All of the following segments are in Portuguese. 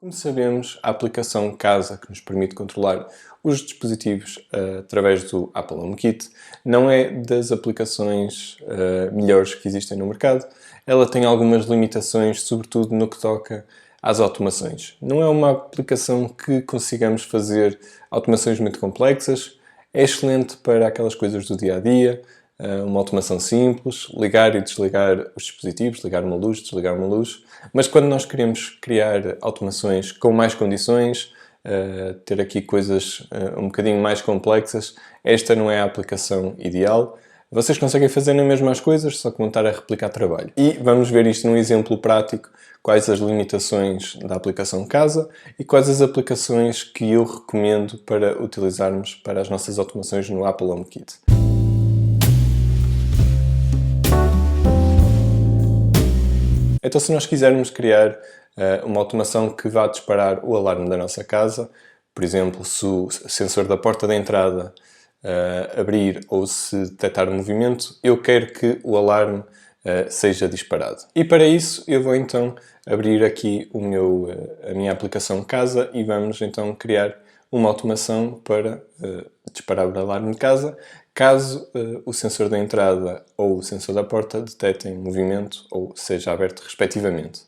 Como sabemos, a aplicação Casa, que nos permite controlar os dispositivos através do Apple HomeKit, não é das aplicações melhores que existem no mercado. Ela tem algumas limitações, sobretudo no que toca às automações. Não é uma aplicação que consigamos fazer automações muito complexas. É excelente para aquelas coisas do dia-a-dia, uma automação simples, ligar e desligar os dispositivos, ligar uma luz, desligar uma luz. Mas quando nós queremos criar automações com mais condições, ter aqui coisas um bocadinho mais complexas, esta não é a aplicação ideal. Vocês conseguem fazer na mesma as coisas, só que vão estar a replicar trabalho. E vamos ver isto num exemplo prático, quais as limitações da aplicação Casa e quais as aplicações que eu recomendo para utilizarmos para as nossas automações no Apple HomeKit. Então, se nós quisermos criar uma automação que vá disparar o alarme da nossa casa, por exemplo, se o sensor da porta de entrada abrir ou se detectar o movimento, eu quero que o alarme seja disparado. E para isso eu vou então abrir aqui a minha aplicação Casa e vamos então criar uma automação para disparar o alarme de casa, caso o sensor da entrada ou o sensor da porta detectem movimento ou seja aberto respectivamente.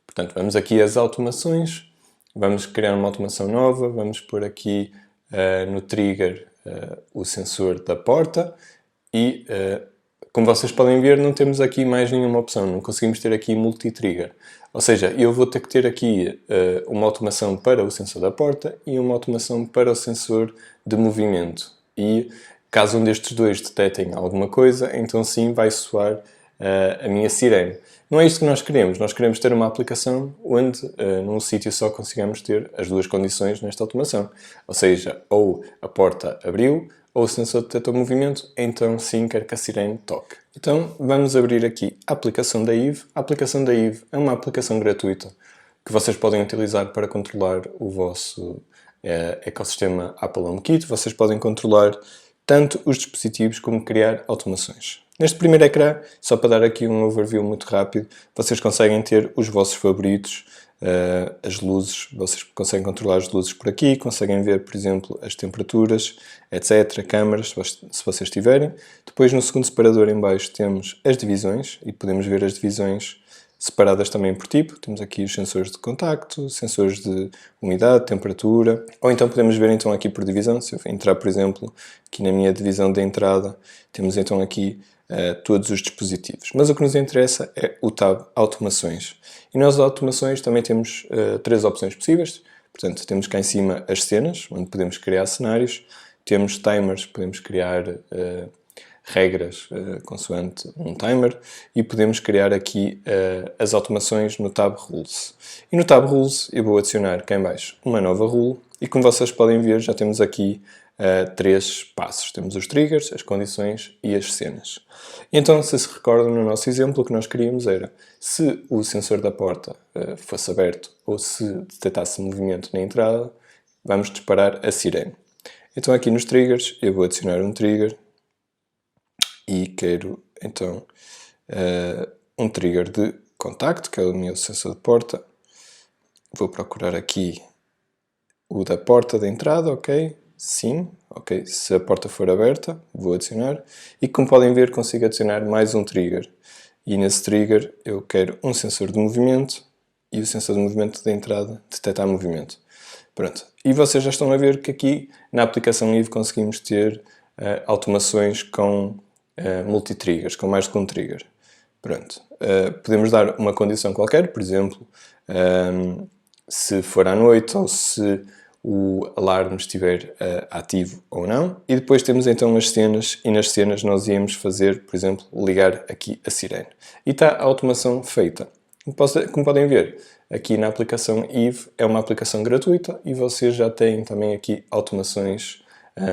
Portanto, vamos aqui às automações, vamos criar uma automação nova, vamos pôr aqui no trigger o sensor da porta e, como vocês podem ver, não temos aqui mais nenhuma opção, não conseguimos ter aqui multi-trigger. Ou seja, eu vou ter que ter aqui uma automação para o sensor da porta e uma automação para o sensor de movimento. E caso um destes dois detectem alguma coisa, então sim vai soar a minha sirene. Não é isto que nós queremos ter uma aplicação onde num sítio só consigamos ter as duas condições nesta automação. Ou seja, ou a porta abriu, ou o sensor detectou movimento, então sim quero que a sirene toque. Então vamos abrir aqui a aplicação da Eve. A aplicação da Eve é uma aplicação gratuita que vocês podem utilizar para controlar o vosso ecossistema Apple HomeKit. Vocês podem controlar tanto os dispositivos como criar automações. Neste primeiro ecrã, só para dar aqui um overview muito rápido, vocês conseguem ter os vossos favoritos, as luzes, vocês conseguem controlar as luzes por aqui, conseguem ver, por exemplo, as temperaturas, etc., câmaras, se vocês tiverem. Depois, no segundo separador em baixo, temos as divisões, e podemos ver as divisões separadas também por tipo. Temos aqui os sensores de contacto, sensores de umidade, temperatura, ou então podemos ver então aqui por divisão. Se eu entrar, por exemplo, aqui na minha divisão de entrada, temos então aqui todos os dispositivos. Mas o que nos interessa é o tab Automações. E nas automações também temos três opções possíveis. Portanto, temos cá em cima as cenas, onde podemos criar cenários. Temos timers, podemos criar regras consoante um timer. E podemos criar aqui as automações no tab Rules. E no tab Rules eu vou adicionar cá em baixo uma nova rule. E como vocês podem ver, já temos aqui três passos. Temos os triggers, as condições e as cenas. Então, se recordam, no nosso exemplo, o que nós queríamos era, se o sensor da porta fosse aberto ou se detectasse movimento na entrada, vamos disparar a sirene. Então, aqui nos triggers, eu vou adicionar um trigger e quero, então, um trigger de contacto, que é o meu sensor de porta. Vou procurar aqui o da porta de entrada, ok? Sim, ok. Se a porta for aberta, vou adicionar. E como podem ver, consigo adicionar mais um trigger. E nesse trigger eu quero um sensor de movimento e o sensor de movimento de entrada detectar movimento. Pronto. E vocês já estão a ver que aqui na aplicação Eve conseguimos ter automações com multi-triggers, com mais de um trigger. Pronto. Podemos dar uma condição qualquer, por exemplo, se for à noite ou se o alarme estiver ativo ou não. E depois temos então as cenas, e nas cenas nós íamos fazer, por exemplo, ligar aqui a sirene. E está a automação feita. Como podem ver, aqui na aplicação Eve é uma aplicação gratuita e vocês já têm também aqui automações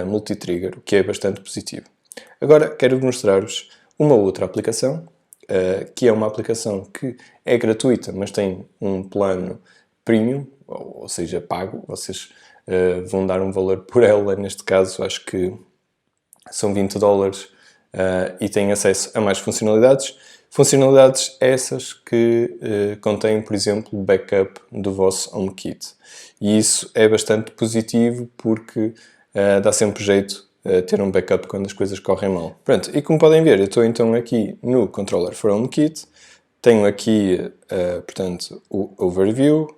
multi-trigger, o que é bastante positivo. Agora quero mostrar-vos uma outra aplicação, que é uma aplicação que é gratuita, mas tem um plano premium, ou seja, pago. Vocês vão dar um valor por ela, neste caso acho que são $20 e têm acesso a mais funcionalidades. Funcionalidades essas que contêm, por exemplo, backup do vosso HomeKit. E isso é bastante positivo porque dá sempre jeito ter um backup quando as coisas correm mal. Pronto, e como podem ver, eu estou então aqui no Controller for HomeKit. Tenho aqui, portanto, o Overview.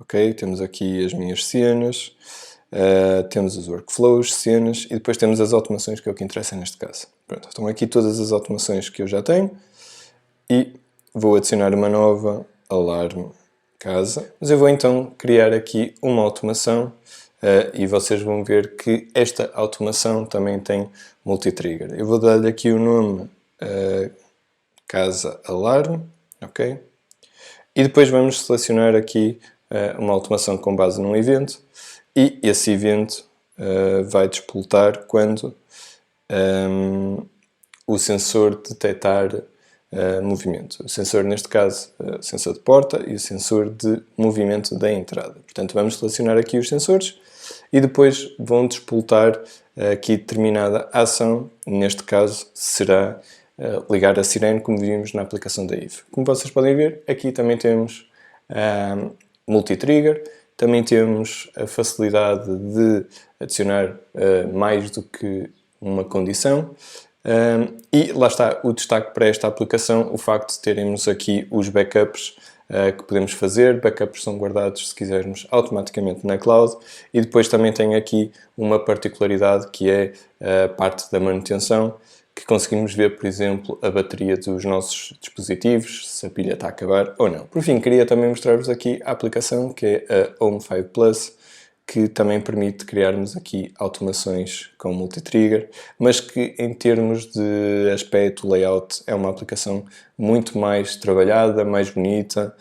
Ok, temos aqui as minhas cenas. Temos os workflows, cenas, e depois temos as automações, que é o que interessa neste caso. Pronto, estão aqui todas as automações que eu já tenho e vou adicionar uma nova, alarme casa. Mas eu vou então criar aqui uma automação e vocês vão ver que esta automação também tem multi-trigger. Eu vou dar-lhe aqui o nome casa alarme, ok? E depois vamos selecionar aqui uma automação com base num evento. E esse evento vai despoltar quando o sensor detectar movimento. O sensor, neste caso, o sensor de porta e o sensor de movimento da entrada. Portanto, vamos selecionar aqui os sensores e depois vão despoltar aqui determinada ação. Neste caso, será ligar a sirene, como vimos na aplicação da IVE. Como vocês podem ver, aqui também temos multi-trigger. Também temos a facilidade de adicionar mais do que uma condição. E lá está o destaque para esta aplicação, o facto de termos aqui os backups que podemos fazer. Backups são guardados, se quisermos, automaticamente na cloud. E depois também tem aqui uma particularidade que é a parte da manutenção, que conseguimos ver, por exemplo, a bateria dos nossos dispositivos, se a pilha está a acabar ou não. Por fim, queria também mostrar-vos aqui a aplicação que é a Home 5 Plus, que também permite criarmos aqui automações com multi-trigger, mas que em termos de aspecto, layout, é uma aplicação muito mais trabalhada, mais bonita,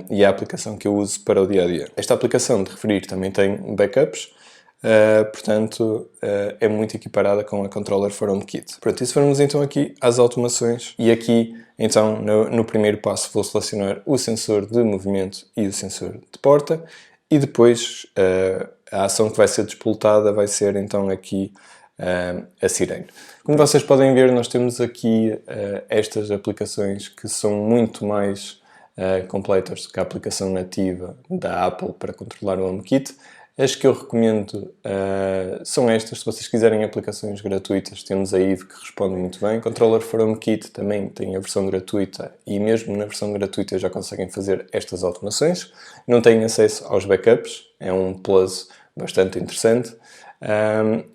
e é a aplicação que eu uso para o dia-a-dia. Esta aplicação, de referir, também tem backups, portanto, é muito equiparada com a Controller for HomeKit. Pronto, e se formos então aqui às automações, e aqui, então, no primeiro passo vou selecionar o sensor de movimento e o sensor de porta, e depois a ação que vai ser despoltada vai ser então aqui a sirene. Como vocês podem ver, nós temos aqui estas aplicações que são muito mais completas do que a aplicação nativa da Apple para controlar o HomeKit. As que eu recomendo são estas. Se vocês quiserem aplicações gratuitas, temos a IVE que responde muito bem. Controller for HomeKit também tem a versão gratuita e mesmo na versão gratuita já conseguem fazer estas automações. Não têm acesso aos backups, é um plus bastante interessante.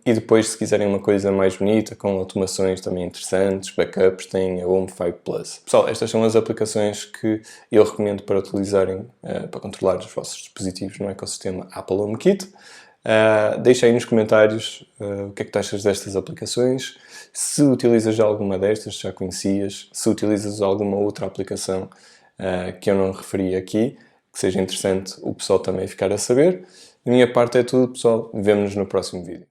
E depois, se quiserem uma coisa mais bonita, com automações também interessantes, backups, tem a Home 5 Plus. Pessoal, estas são as aplicações que eu recomendo para utilizarem para controlar os vossos dispositivos no ecossistema Apple HomeKit. Deixem aí nos comentários o que é que tu achas destas aplicações, se utilizas já alguma destas, se já conhecias, se utilizas alguma outra aplicação que eu não referi aqui, que seja interessante o pessoal também ficar a saber. Da minha parte é tudo, pessoal. Vemo-nos no próximo vídeo.